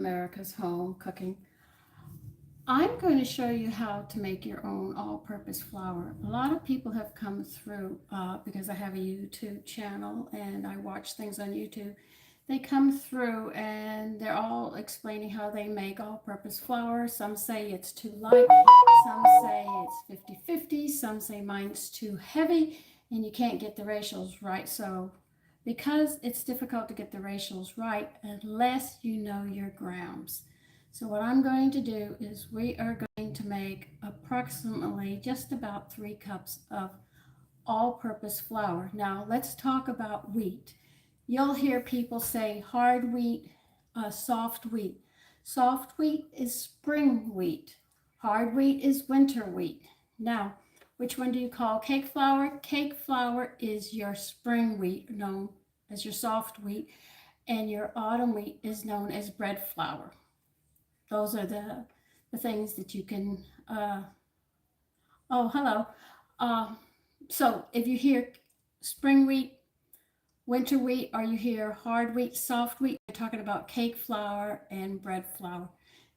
America's Home Cooking. I'm going to show you how to make your own all-purpose flour. A lot of people have come through because I have a YouTube channel and I watch things on YouTube. They come through and they're all explaining how they make all-purpose flour. Some say it's too light, some say it's 50-50, some say mine's too heavy and you can't get the ratios right. So because it's difficult to get the ratios right unless you know your grams. So what I'm going to do is we are going to make approximately just about 3 cups of all-purpose flour. Now let's talk about wheat. You'll hear people say hard wheat, soft wheat. Soft wheat is spring wheat. Hard wheat is winter wheat. Now, which one do you call cake flour? Cake flour is your spring wheat, known as your soft wheat, and your autumn wheat is known as bread flour. Those are the things that you can, oh, hello. So if you hear spring wheat, winter wheat, or you hear hard wheat, soft wheat, you're talking about cake flour and bread flour.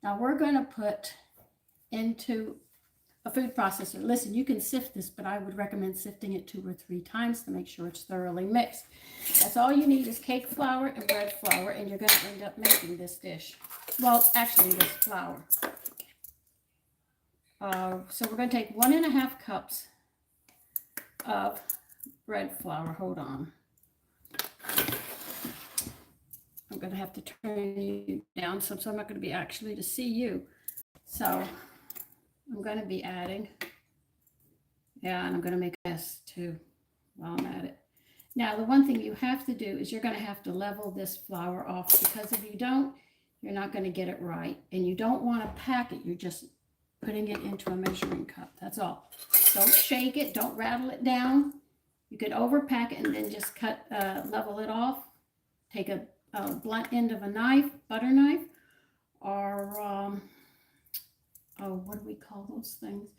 Now we're going to put into a food processor. Listen, you can sift this, but I would recommend sifting it 2 or 3 times to make sure it's thoroughly mixed. That's all you need is cake flour and bread flour, and you're going to end up making this dish. Well, actually, this flour. So we're going to take 1.5 cups of bread flour. Hold on. I'm going to have to turn you down so I'm not going to be actually to see you. So I'm going to be adding, and I'm going to make a mess too while I'm at it. Now, the one thing you have to do is you're going to have to level this flour off, because if you don't, you're not going to get it right. And you don't want to pack it. You're just putting it into a measuring cup. That's all. Don't shake it. Don't rattle it down. You could overpack it and then just level it off. Take a blunt end of a knife, butter knife, or oh, what do we call those things?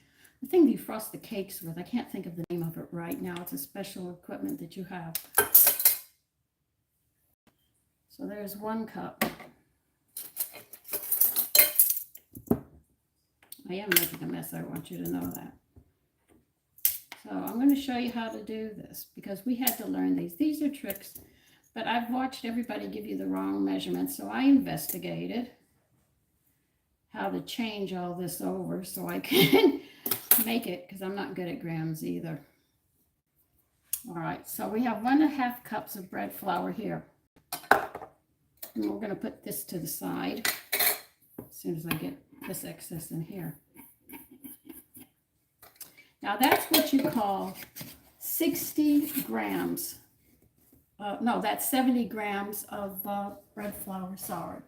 The thing you frost the cakes with. I can't think of the name of it right now. It's a special equipment that you have. So there's 1 cup. I am making a mess. I want you to know that. So I'm going to show you how to do this because we had to learn these. These are tricks, but I've watched everybody give you the wrong measurements. So I investigated how to change all this over so I can make it, because I'm not good at grams either. All right, so we have 1.5 cups of bread flour here. And we're going to put this to the side as soon as I get this excess in here. Now that's what you call 60 grams. No, that's 70 grams of bread flour, sorry.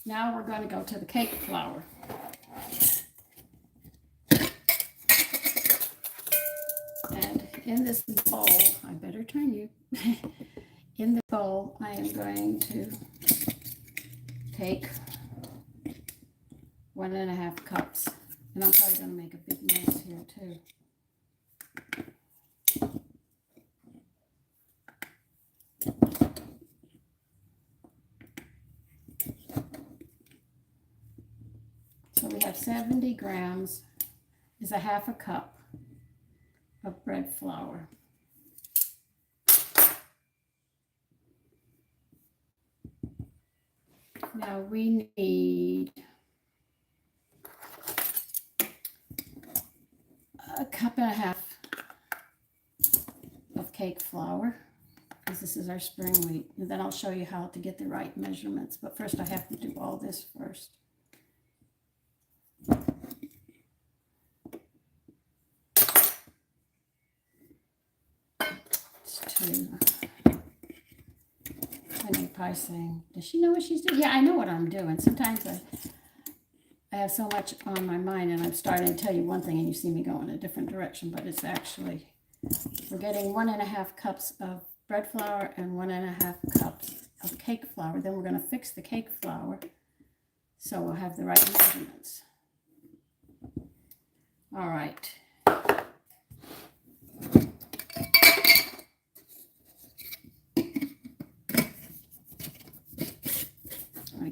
Now we're going to go to the cake flour. And in this bowl, I better turn you. In the bowl, I am going to take 1.5 cups. And I'm probably going to make a big mess here too. So we have 70 grams is 1/2 cup of bread flour. Now we need 1.5 cups of cake flour, because this is our spring wheat. And then I'll show you how to get the right measurements. But first I have to do all this first. Honey Pie saying, does she know what she's doing? Yeah, I know what I'm doing. Sometimes I have so much on my mind and I'm starting to tell you one thing and you see me go in a different direction, but it's actually, we're getting 1.5 cups of bread flour and 1.5 cups of cake flour. Then we're going to fix the cake flour so we'll have the right measurements. All right.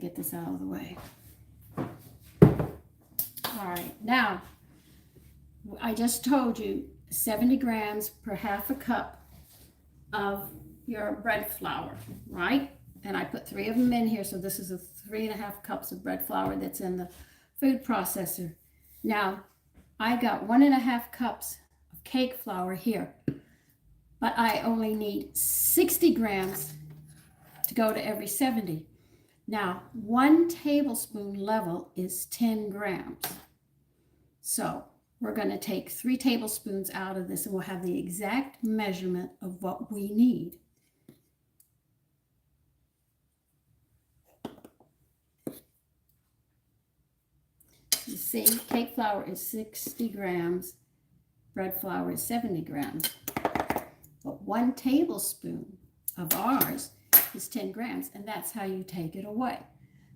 get this out of the way. All right, now, I just told you 70 grams per half a cup of your bread flour, right? And I put 3 of them in here, so this is 3.5 cups of bread flour that's in the food processor. Now, I got 1.5 cups of cake flour here, but I only need 60 grams to go to every 70. Now, 1 tablespoon level is 10 grams. So we're going to take 3 tablespoons out of this, and we'll have the exact measurement of what we need. You see, cake flour is 60 grams, bread flour is 70 grams. But 1 tablespoon of ours is 10 grams, and that's how you take it away.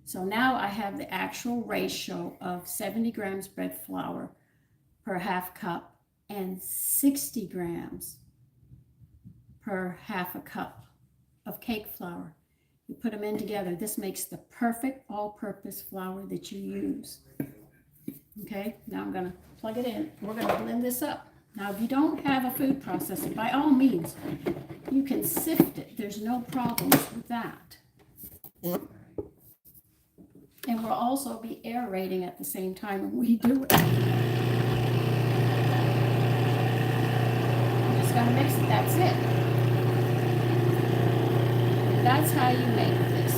So now I have the actual ratio of 70 grams bread flour per half cup and 60 grams per half a cup of cake flour. You put them in together. This makes the perfect all-purpose flour that you use. Okay, now I'm going to plug it in. We're going to blend this up. Now, if you don't have a food processor, by all means, you can sift it. There's no problems with that. And we'll also be aerating at the same time when we do it. I'm just going to mix it. That's it. That's how you make this.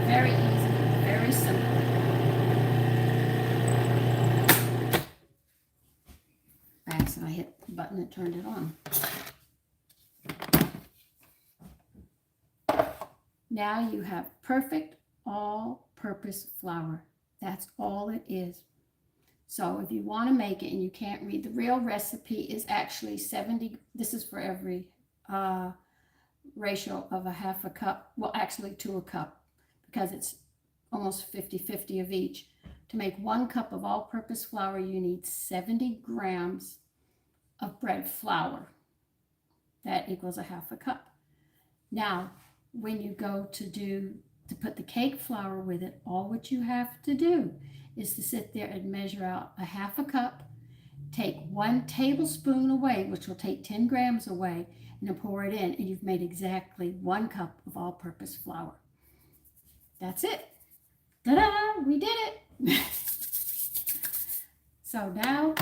Very easy, very simple. By accident, I hit the button that turned it on. Now you have perfect all-purpose flour. That's all it is. So if you want to make it and you can't read, the real recipe is actually 70. This is for every ratio of a half a cup. Well, actually to a cup, because it's almost 50-50 of each. To make 1 cup of all-purpose flour, you need 70 grams of bread flour. That equals a half a cup. Now, when you go to put the cake flour with it, all what you have to do is to sit there and measure out a half a cup, take 1 tablespoon away, which will take 10 grams away, and then pour it in, and you've made exactly 1 cup of all-purpose flour. That's it. Ta-da! We did it! So now,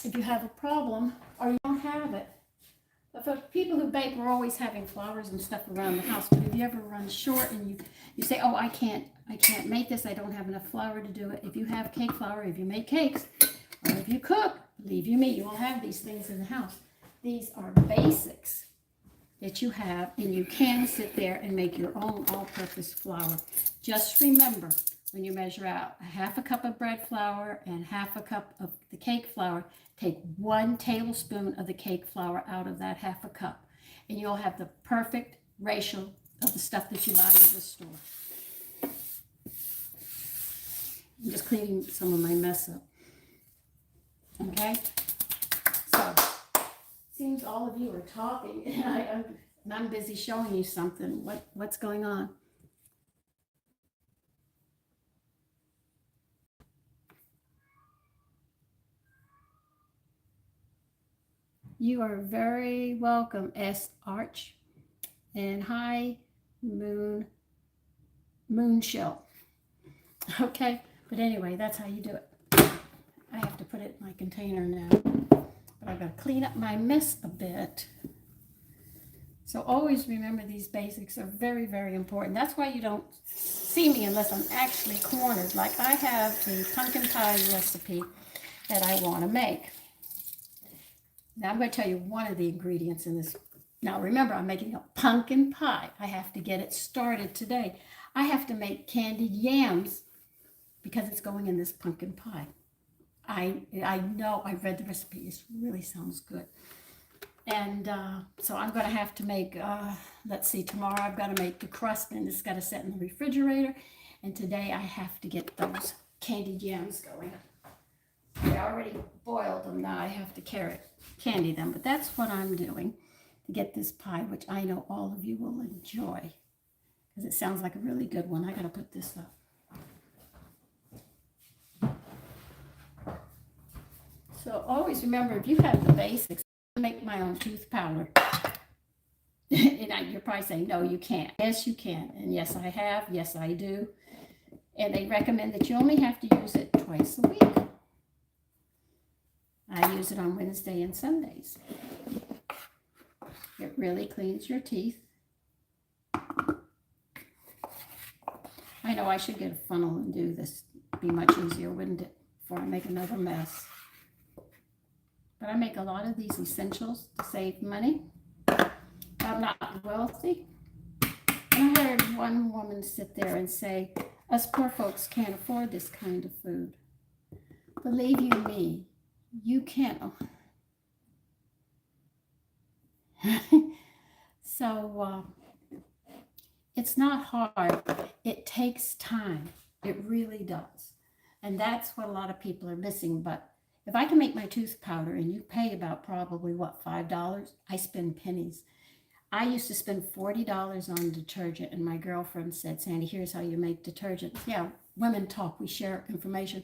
if you have a problem or you don't have it, but for people who bake, we're always having flours and stuff around the house. But if you ever run short and you say, oh, I can't make this, I don't have enough flour to do it. If you have cake flour, if you make cakes, or if you cook, believe you me, you will have these things in the house. These are basics that you have, and you can sit there and make your own all-purpose flour. Just remember, when you measure out a half a cup of bread flour and half a cup of the cake flour, take 1 tablespoon of the cake flour out of that half a cup, and you'll have the perfect ratio of the stuff that you buy in the store. I'm just cleaning some of my mess up. Okay? So, seems all of you are talking, and I'm busy showing you something. What's going on? You are very welcome, S. Arch. And hi, Moonshell. Okay, but anyway, that's how you do it. I have to put it in my container now. But I've got to clean up my mess a bit. So always remember, these basics are very, very important. That's why you don't see me unless I'm actually cornered. Like I have the pumpkin pie recipe that I want to make. Now I'm going to tell you one of the ingredients in this. Now remember, I'm making a pumpkin pie. I have to get it started today. I have to make candied yams because it's going in this pumpkin pie. I know, I read the recipe. It really sounds good. And so I'm going to have to make, let's see, tomorrow I've got to make the crust, and it's got to sit in the refrigerator. And today I have to get those candied yams going. I already boiled them. Now I have to candy them. But that's what I'm doing to get this pie, which I know all of you will enjoy, because it sounds like a really good one. I got to put this up. So always remember, if you have the basics, I make my own tooth powder. And you're probably saying, no, you can't. Yes, you can. And yes, I have. Yes, I do. And they recommend that you only have to use it twice a week. I use it on Wednesday and Sundays. It really cleans your teeth. I know I should get a funnel and do this. It'd be much easier, wouldn't it? Before I make another mess. But I make a lot of these essentials to save money. I'm not wealthy. And I heard one woman sit there and say, us poor folks can't afford this kind of food. Believe you me, you can't. So it's not hard. It takes time. It really does. And that's what a lot of people are missing. But if I can make my tooth powder and you pay about probably, what, $5, I spend pennies. I used to spend $40 on detergent, and my girlfriend said, Sandy, here's how you make detergent. Yeah, women talk, we share information.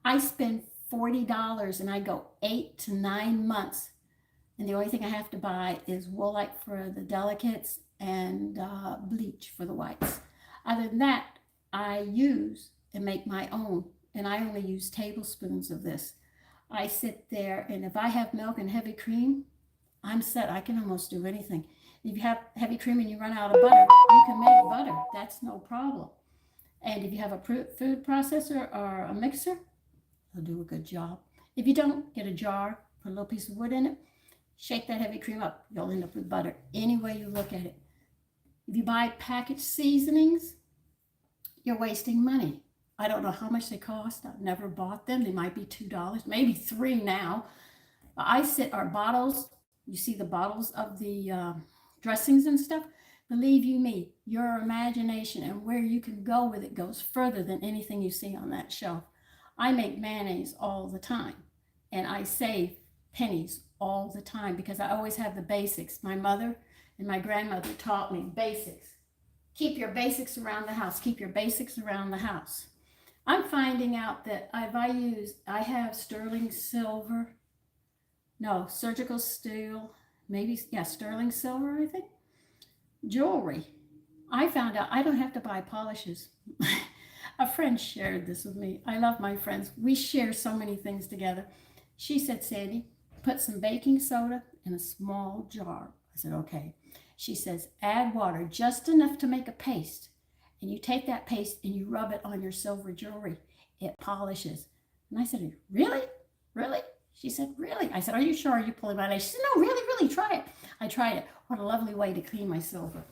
I spend $40 and I go 8 to 9 months, and the only thing I have to buy is Woolite for the delicates and bleach for the whites. Other than that, I use and make my own, and I only use tablespoons of this. I sit there, and if I have milk and heavy cream, I'm set. I can almost do anything. If you have heavy cream and you run out of butter, you can make butter. That's no problem. And if you have a food processor or a mixer, it'll do a good job. If you don't, get a jar, put a little piece of wood in it, shake that heavy cream up. You'll end up with butter any way you look at it. If you buy packaged seasonings, you're wasting money. I don't know how much they cost. I've never bought them. They might be $2, maybe $3 now. Our bottles, you see the bottles of the dressings and stuff. Believe you me, your imagination and where you can go with it goes further than anything you see on that shelf. I make mayonnaise all the time, and I save pennies all the time because I always have the basics. My mother and my grandmother taught me basics. Keep your basics around the house. Keep your basics around the house. I'm finding out that I have sterling silver, no, surgical steel, maybe, yeah, sterling silver, I think, jewelry. I found out I don't have to buy polishes. A friend shared this with me. I love my friends. We share so many things together. She said, Sandy, put some baking soda in a small jar. I said, okay. She says, add water, just enough to make a paste. And you take that paste and you rub it on your silver jewelry. It polishes. And I said, really? Really? She said, really? I said, are you sure? Are you pulling my leg? She said, no, really, really, try it. I tried it. What a lovely way to clean my silver.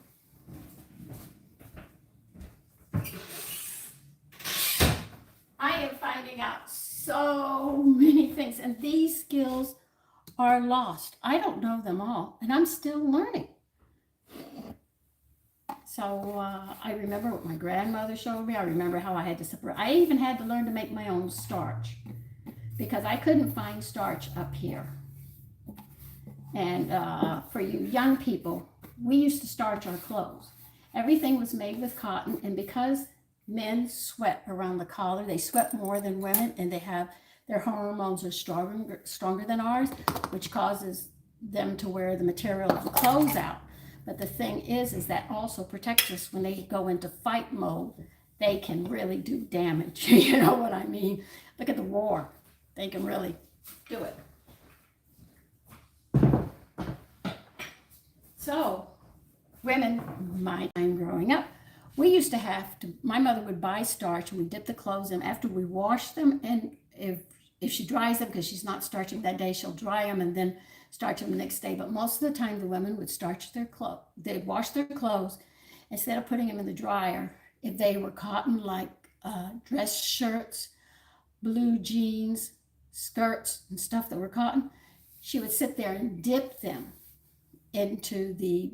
I am finding out so many things, and these skills are lost. I don't know them all, and I'm still learning. So I remember what my grandmother showed me. I remember how I had to separate. I even had to learn to make my own starch because I couldn't find starch up here. And for you young people, we used to starch our clothes. Everything was made with cotton, and because men sweat around the collar, they sweat more than women, and their hormones are stronger than ours, which causes them to wear the material of the clothes out. But the thing is that also protects us when they go into fight mode. They can really do damage. You know what I mean? Look at the war. They can really do it. So, women, my time growing up, we used to my mother would buy starch and we dip the clothes in after we wash them. And if she dries them, because she's not starching that day, she'll dry them and then starch them the next day. But most of the time, the women would starch their clothes. They'd wash their clothes instead of putting them in the dryer. If they were cotton, like dress shirts, blue jeans, skirts, and stuff that were cotton, she would sit there and dip them into the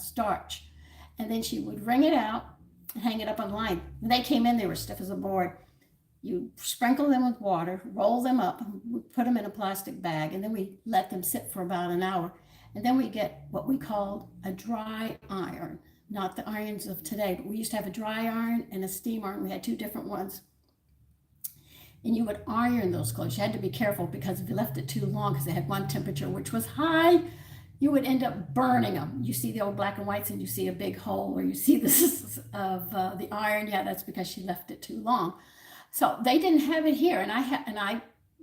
starch. And then she would wring it out and hang it up on the line. When they came in, they were stiff as a board. You sprinkle them with water, roll them up, put them in a plastic bag, and then we let them sit for about an hour. And then we get what we called a dry iron, not the irons of today, but we used to have a dry iron and a steam iron. We had two different ones. and you would iron those clothes. You had to be careful because if you left it too long, because they had one temperature which was high, you would end up burning them. You see the old black and whites and you see a big hole where you see this of the iron. Yeah, that's because she left it too long. So they didn't have it here, and I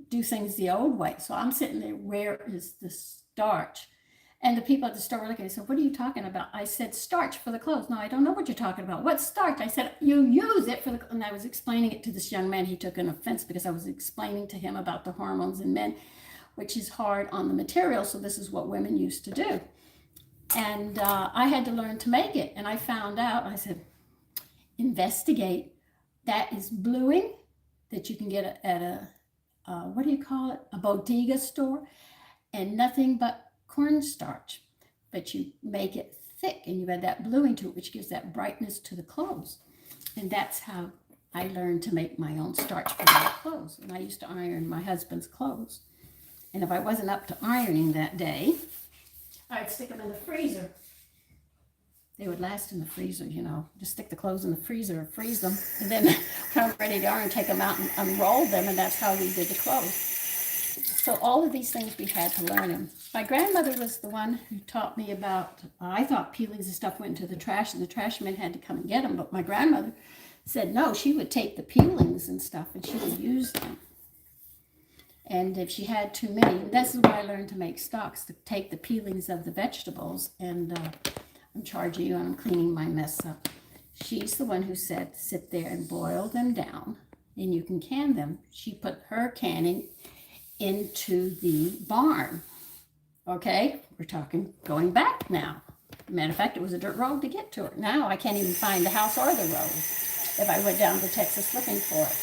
do things the old way. So I'm sitting there, where is the starch? And the people at the store were looking, I said, what are you talking about? I said, starch for the clothes. No, I don't know what you're talking about. What starch? I said, you use it for the, and I was explaining it to this young man. He took an offense because I was explaining to him about the hormones in men, which is hard on the material. So this is what women used to do. And I had to learn to make it. And I found out, I said, investigate. That is bluing that you can get at a, what do you call it? A bodega store, and nothing but cornstarch, but you make it thick and you add that bluing to it, which gives that brightness to the clothes. And that's how I learned to make my own starch for my clothes. And I used to iron my husband's clothes. And if I wasn't up to ironing that day, I'd stick them in the freezer. They would last in the freezer, you know. Just stick the clothes in the freezer or freeze them. And then when I'm ready to iron, take them out and unroll them. And that's how we did the clothes. So all of these things we had to learn them. My grandmother was the one who taught me about, I thought peelings and stuff went into the trash and the trash men had to come and get them. But my grandmother said no, she would take the peelings and stuff and she would use them. And if she had too many, this is why I learned to make stocks, to take the peelings of the vegetables. And I'm charging you and I'm cleaning my mess up. She's the one who said, sit there and boil them down and you can can them. She put her canning into the barn. Okay, we're talking going back now. Matter of fact, it was a dirt road to get to it. Now I can't even find the house or the road if I went down to Texas looking for it.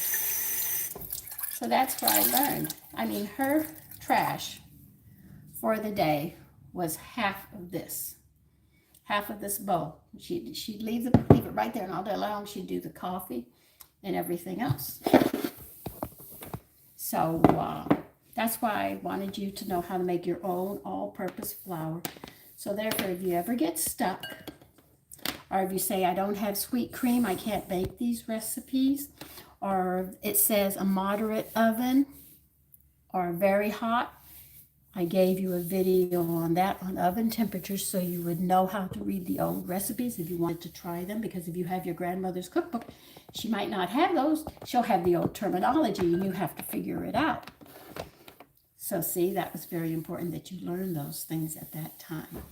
So that's what I learned. I mean, her trash for the day was half of this bowl. She'd leave it right there, and all day long she'd do the coffee and everything else. So that's why I wanted you to know how to make your own all-purpose flour. So therefore, if you ever get stuck, or if you say, I don't have sweet cream, I can't bake these recipes, or it says a moderate oven or very hot, I gave you a video on that, on oven temperatures, so you would know how to read the old recipes if you wanted to try them, because if you have your grandmother's cookbook, she might not have those. She'll have the old terminology and you have to figure it out. So see, that was very important that you learn those things at that time.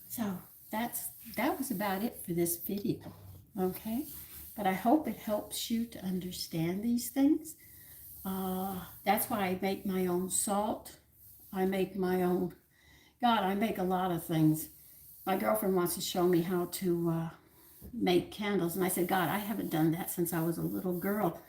So that was about it for this video, okay? But I hope it helps you to understand these things. That's why I make my own salt. I make my own, God, I make a lot of things. My girlfriend wants to show me how to make candles. And I said, God, I haven't done that since I was a little girl.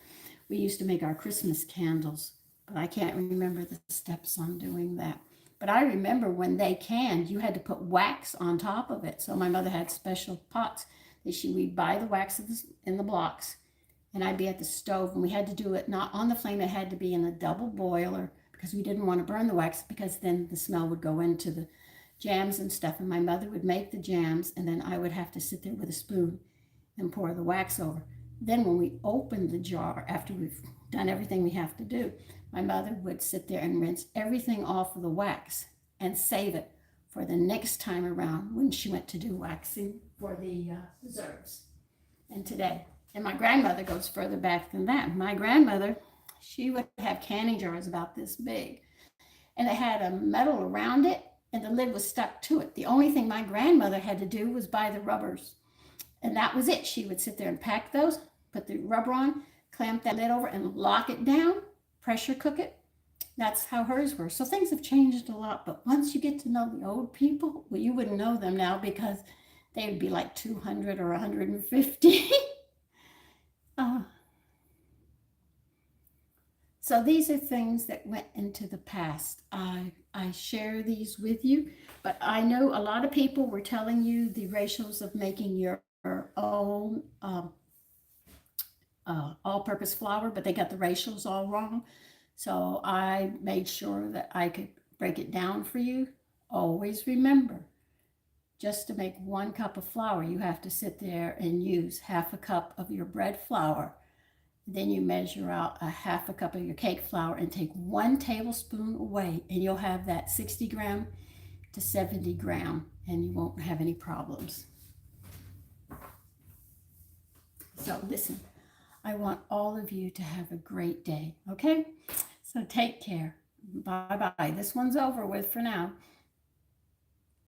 We used to make our Christmas candles, but I can't remember the steps on doing that. But I remember when they canned, you had to put wax on top of it. So my mother had special pots that we'd buy the wax in the blocks, and I'd be at the stove, and we had to do it not on the flame. It had to be in a double boiler because we didn't want to burn the wax, because then the smell would go into the jams and stuff. And my mother would make the jams, and then I would have to sit there with a spoon and pour the wax over. Then when we opened the jar, after we've done everything we have to do, my mother would sit there and rinse everything off of the wax and save it for the next time around when she went to do waxing for the preserves. And today, and my grandmother goes further back than that. My grandmother, she would have canning jars about this big, and it had a metal around it, and the lid was stuck to it. The only thing my grandmother had to do was buy the rubbers, and that was it. She would sit there and pack those, put the rubber on, clamp that lid over, and lock it down, pressure cook it. That's how hers were. So things have changed a lot, but once you get to know the old people, well, you wouldn't know them now because they would be like 200 or 150. So these are things that went into the past. I share these with you, but I know a lot of people were telling you the ratios of making your own all-purpose flour, but they got the ratios all wrong. So I made sure that I could break it down for you. Always remember, just to make 1 cup of flour, you have to sit there and use half a cup of your bread flour Then you measure out a half a cup of your cake flour and take 1 tablespoon away, and you'll have that 60 gram to 70 gram, and you won't have any problems. So listen, I want all of you to have a great day, okay? So take care. Bye-bye. This one's over with for now.